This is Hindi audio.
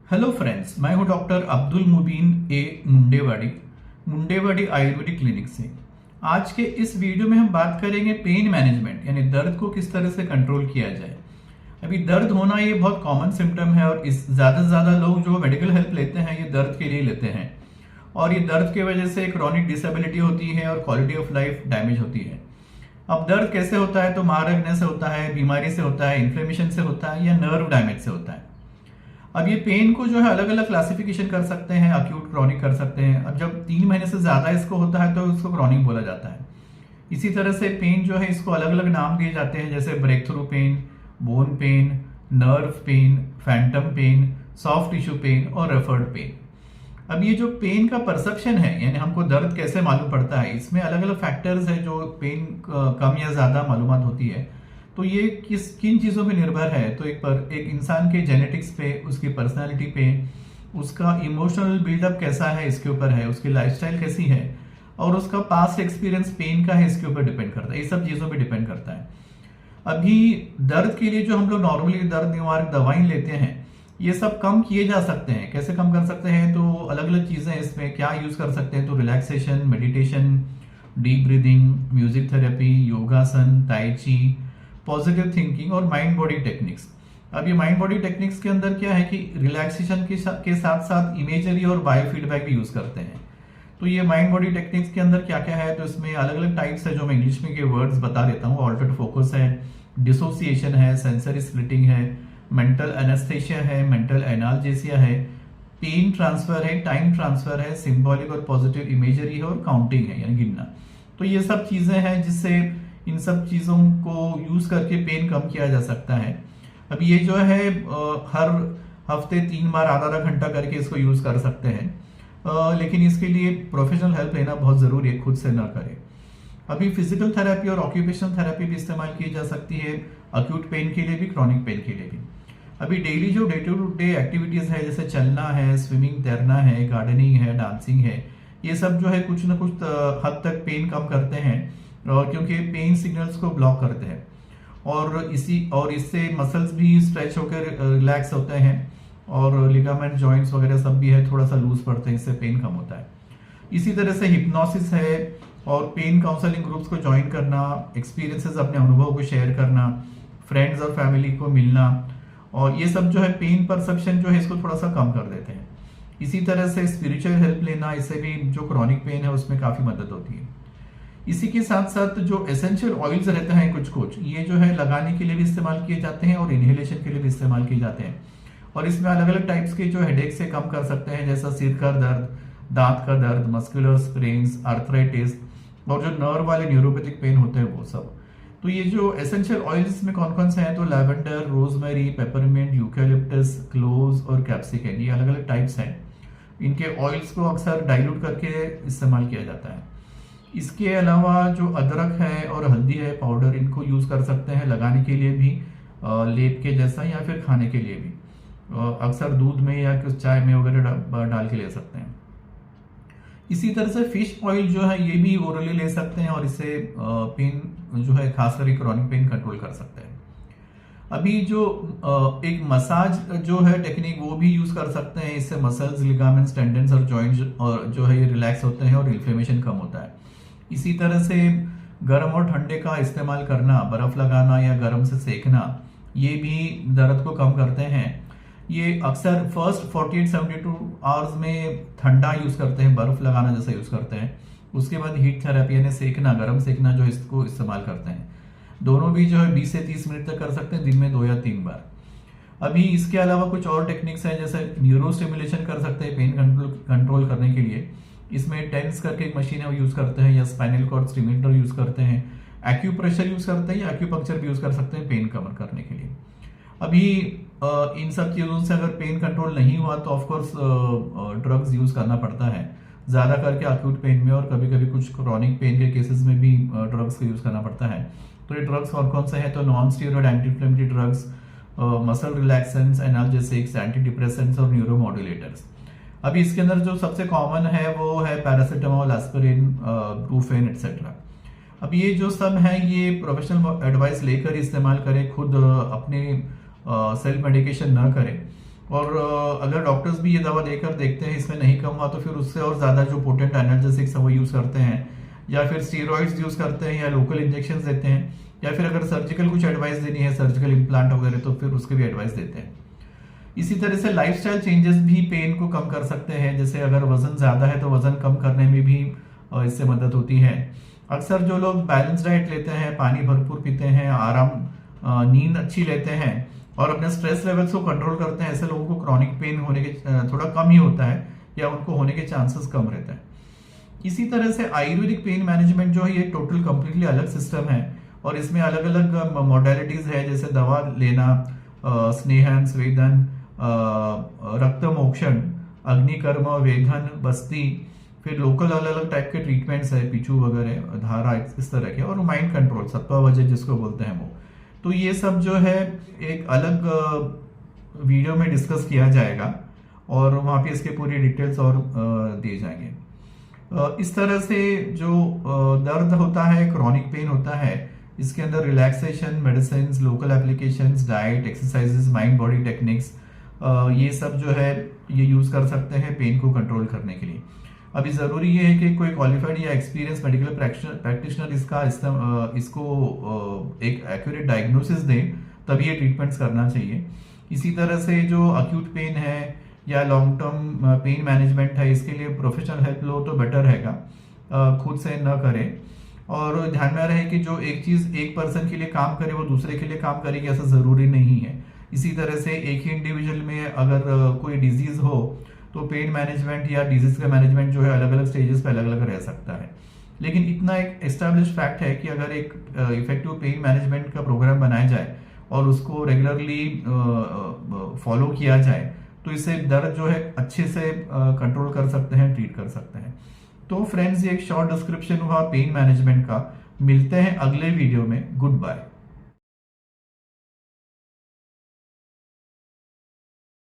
हेलो फ्रेंड्स, मैं हूं डॉक्टर अब्दुल मुबीन ए मुंडेवाड़ी आयुर्वेदिक क्लिनिक से। आज के इस वीडियो में हम बात करेंगे पेन मैनेजमेंट यानी दर्द को किस तरह से कंट्रोल किया जाए। अभी दर्द होना ये बहुत कॉमन सिम्टम है और इस ज़्यादा से ज़्यादा लोग जो मेडिकल हेल्प लेते हैं ये दर्द के लिए लेते हैं और ये दर्द की वजह से क्रॉनिक डिसेबिलिटी होती है और क्वालिटी ऑफ लाइफ डैमेज होती है। अब दर्द कैसे होता है तो महारगने से होता है, बीमारी से होता है, इन्फ्लेमेशन से होता है या नर्व डैमेज से होता है। अब ये पेन को जो है अलग अलग क्लासिफिकेशन कर सकते हैं, अक्यूट क्रॉनिक कर सकते हैं। अब जब 3 महीने से ज्यादा इसको होता है तो उसको क्रॉनिक बोला जाता है। इसी तरह से पेन जो है इसको अलग अलग नाम दिए जाते हैं, जैसे breakthrough pain, bone pain, nerve pain, phantom pain, soft tissue pain और रेफर्ड पेन। अब ये जो पेन का परसेप्शन है यानी हमको दर्द कैसे मालूम पड़ता है, इसमें अलग अलग फैक्टर्स है जो पेन कम या ज्यादा मालूमात होती है। तो ये किन चीज़ों पे निर्भर है तो एक इंसान के जेनेटिक्स पे, उसकी पर्सनालिटी पे, उसका इमोशनल बिल्डअप कैसा है इसके ऊपर है, उसकी लाइफस्टाइल कैसी है और उसका पास्ट एक्सपीरियंस पेन का है इसके ऊपर डिपेंड करता है। ये सब चीज़ों पे डिपेंड करता है। अभी दर्द के लिए जो हम लोग नॉर्मली दर्द निवारक दवाई लेते हैं ये सब कम किए जा सकते हैं। कैसे कम कर सकते हैं तो अलग अलग चीज़ें इसमें क्या यूज़ कर सकते हैं तो relaxation, meditation, deep breathing, music therapy, योगासन, ताई ची, पॉजिटिव थिंकिंग और माइंड बॉडी टेक्निक्स। अब ये माइंड बॉडी टेक्निक्स के अंदर क्या है कि रिलैक्सेशन के साथ साथ इमेजरी और बायो फीडबैक भी यूज करते हैं। तो ये माइंड बॉडी टेक्निक्स के अंदर क्या क्या है तो इसमें अलग अलग टाइप्स है जो मैं इंग्लिश में के वर्ड्स बता देता हूँ। ऑल्टर्ड फोकस है, डिसोसिएशन है, सेंसरी स्प्लिटिंग है, मेंटल एनेस्थेशिया है, मेंटल एनाल्जेसिया है, पेन ट्रांसफर है, टाइम ट्रांसफर है, सिंबॉलिक और पॉजिटिव इमेजरी है और काउंटिंग है यानी गिनना। तो ये सब चीजें हैं जिससे इन सब चीज़ों को यूज करके पेन कम किया जा सकता है। अब ये जो है हर हफ्ते 3 बार आधा आधा घंटा करके इसको यूज कर सकते हैं, लेकिन इसके लिए प्रोफेशनल हेल्प लेना बहुत जरूरी है, खुद से ना करें। अभी फिजिकल थेरेपी और ऑक्यूपेशनल थेरेपी भी इस्तेमाल की जा सकती है, अक्यूट पेन के लिए भी, क्रॉनिक पेन के लिए भी। अभी डेली जो डे टू डे एक्टिविटीज है जैसे चलना है, स्विमिंग, तैरना है, गार्डनिंग है, डांसिंग है, ये सब जो है कुछ ना कुछ हद तक पेन कम करते हैं क्योंकि पेन सिग्नल्स को ब्लॉक करते हैं और इससे मसल्स भी स्ट्रेच होकर रिलैक्स होते हैं और लिगामेंट, जॉइंट्स वगैरह सब भी है थोड़ा सा लूज पड़ते हैं, इससे पेन कम होता है। इसी तरह से हिप्नोसिस है और पेन काउंसलिंग ग्रुप्स को ज्वाइन करना, एक्सपीरियंसेस अपने अनुभव को शेयर करना, फ्रेंड्स और फैमिली को मिलना, और ये सब जो है पेन परसेप्शन जो है इसको थोड़ा सा कम कर देते हैं। इसी तरह से स्पिरिचुअल हेल्प लेना, इससे भी जो क्रॉनिक पेन है उसमें काफी मदद होती है। इसी के साथ साथ जो एसेंशियल ऑयल्स रहते हैं कुछ ये जो है लगाने के लिए भी इस्तेमाल किए जाते हैं और इनहेलेशन के लिए भी इस्तेमाल किए जाते हैं। और इसमें अलग अलग टाइप्स के जो हेडेक से कम कर सकते हैं, जैसा सिर का दर्द, दांत का दर्द, मस्कुलर स्प्रेन्स, आर्थराइटिस और जो नर्व वाले न्यूरोपैथिक पेन होते हैं वो सब। तो ये जो एसेंशियल ऑयल्स में कौन कौन से हैं तो lavender, rosemary, peppermint, eucalyptus, cloves और कैप्सिकम, ये अलग अलग टाइप्स हैं। इनके ऑयल्स को अक्सर डाइल्यूट करके इस्तेमाल किया जाता है। इसके अलावा जो अदरक है और हल्दी है पाउडर, इनको यूज कर सकते हैं लगाने के लिए भी, लेप के जैसा, या फिर खाने के लिए भी, अक्सर दूध में या कुछ चाय में वगैरह डाल के ले सकते हैं। इसी तरह से फिश ऑयल जो है ये भी ओरली ले सकते हैं और इससे पेन जो है खास करके क्रॉनिक पेन कंट्रोल कर सकते हैं। अभी जो एक मसाज जो है टेक्निक वो भी यूज कर सकते हैं, इससे मसल्स, लिगामेंट्स, टेंडन्स और जॉइंट्स और जो है ये रिलैक्स होते हैं और इन्फ्लेमेशन कम होता है। इसी तरह से गर्म और ठंडे का इस्तेमाल करना, बर्फ लगाना या गर्म से सेकना, ये भी दर्द को कम करते हैं। ये अक्सर फर्स्ट 48-72 आवर्स में ठंडा यूज करते हैं, बर्फ लगाना जैसा यूज करते हैं। उसके बाद हीट थेरेपी यानी सेकना, गर्म सेकना जो इसको इस्तेमाल करते हैं। दोनों भी जो है 20 से 30 मिनट तक कर सकते हैं, दिन में 2 या 3 बार। अभी इसके अलावा कुछ और टेक्निक्स हैं, जैसे न्यूरो स्टिमुलेशन कर सकते हैं पेन कंट्रोल करने के लिए। इसमें टेंस करके एक मशीन है वो यूज करते हैं, या स्पाइनल कॉर्ड स्टिमुलेटर यूज करते हैं, एक्यूप्रेशर यूज करते हैं या एक्यूपंक्चर भी यूज कर सकते हैं पेन कम करने के लिए। अभी इन सब चीजों से अगर पेन कंट्रोल नहीं हुआ तो ऑफकोर्स ड्रग्स यूज करना पड़ता है, ज्यादा करके अक्यूट पेन में, और कभी कभी कुछ क्रॉनिक पेन के केसेस में भी ड्रग्स का यूज करना पड़ता है। तो ये ड्रग्स कौन कौन से हैं तो non steroid anti inflammatory drugs, muscle relaxants, analgesics, anti depressants और न्यूरोमॉड्यूलेटर्स। अभी इसके अंदर जो सबसे कॉमन है वो है पैरासिटामोल, एस्पिरिन, ब्रूफेन एक्सेट्रा। अब ये जो सब है ये प्रोफेशनल एडवाइस लेकर इस्तेमाल करें, खुद अपने सेल्फ मेडिकेशन ना करें। और अगर डॉक्टर्स भी ये दवा देकर देखते हैं इसमें नहीं कम हुआ तो फिर उससे और ज़्यादा जो पोटेंट एनाल्जेसिक्स है वो यूज़ करते हैं, या फिर स्टीरॉइड्स यूज़ करते हैं, या लोकल इंजेक्शन देते हैं, या फिर अगर सर्जिकल कुछ एडवाइस देनी है, सर्जिकल इम्प्लांट वगैरह, तो फिर उसके भी एडवाइस देते हैं। इसी तरह से लाइफस्टाइल चेंजेस भी पेन को कम कर सकते हैं। जैसे अगर वजन ज़्यादा है तो वजन कम करने में भी इससे मदद होती है। अक्सर जो लोग बैलेंस डाइट लेते हैं, पानी भरपूर पीते हैं, नींद अच्छी लेते हैं और अपने स्ट्रेस लेवल्स को कंट्रोल करते हैं, ऐसे लोगों को क्रॉनिक पेन होने के थोड़ा कम ही होता है, या उनको होने के चांसेस कम रहते हैं। इसी तरह से आयुर्वेदिक पेन मैनेजमेंट जो है ये टोटल कंप्लीटली अलग सिस्टम है, और इसमें अलग अलग मॉडलिटीज है, जैसे दवा लेना, स्नेहन, स्वेदन, रक्त मोक्षण, अग्निकर्म, वेधन, बस्ती, फिर लोकल अलग अलग टाइप के ट्रीटमेंट्स है, पिचू वगैरह, धारा, इस तरह के, और माइंड कंट्रोल, सत्वा वजह जिसको बोलते हैं वो। तो ये सब जो है एक अलग वीडियो में डिस्कस किया जाएगा, और वहाँ पे इसके पूरी डिटेल्स और दिए जाएंगे। इस तरह से जो दर्द होता है, क्रॉनिक पेन होता है, इसके अंदर relaxation, medicine, local applications, diet, exercises, mind body techniques, ये सब जो है ये यूज कर सकते हैं पेन को कंट्रोल करने के लिए। अभी जरूरी ये है कि कोई क्वालिफाइड या एक्सपीरियंस मेडिकल प्रैक्टिशनर इसको एक एक्यूरेट डायग्नोसिस दे, तभी ये ट्रीटमेंट्स करना चाहिए। इसी तरह से जो अक्यूट पेन है या लॉन्ग टर्म पेन मैनेजमेंट है, इसके लिए प्रोफेशनल हेल्प लो तो बेटर रहेगा, खुद से न करें। और ध्यान में रहे कि जो एक चीज एक पर्सन के लिए काम करे वो दूसरे के लिए काम करेगी, ऐसा जरूरी नहीं है। इसी तरह से एक ही इंडिविजुअल में अगर कोई डिजीज हो तो पेन मैनेजमेंट या डिजीज का मैनेजमेंट जो है अलग अलग स्टेजेस पे अलग अलग रह सकता है। लेकिन इतना एक एस्टेब्लिश फैक्ट है कि अगर एक इफेक्टिव पेन मैनेजमेंट का प्रोग्राम बनाया जाए और उसको रेगुलरली फॉलो किया जाए तो इससे दर्द जो है अच्छे से कंट्रोल कर सकते हैं, ट्रीट कर सकते हैं। तो फ्रेंड्स, ये एक शॉर्ट डिस्क्रिप्शन हुआ पेन मैनेजमेंट का। मिलते हैं अगले वीडियो में। Good bye.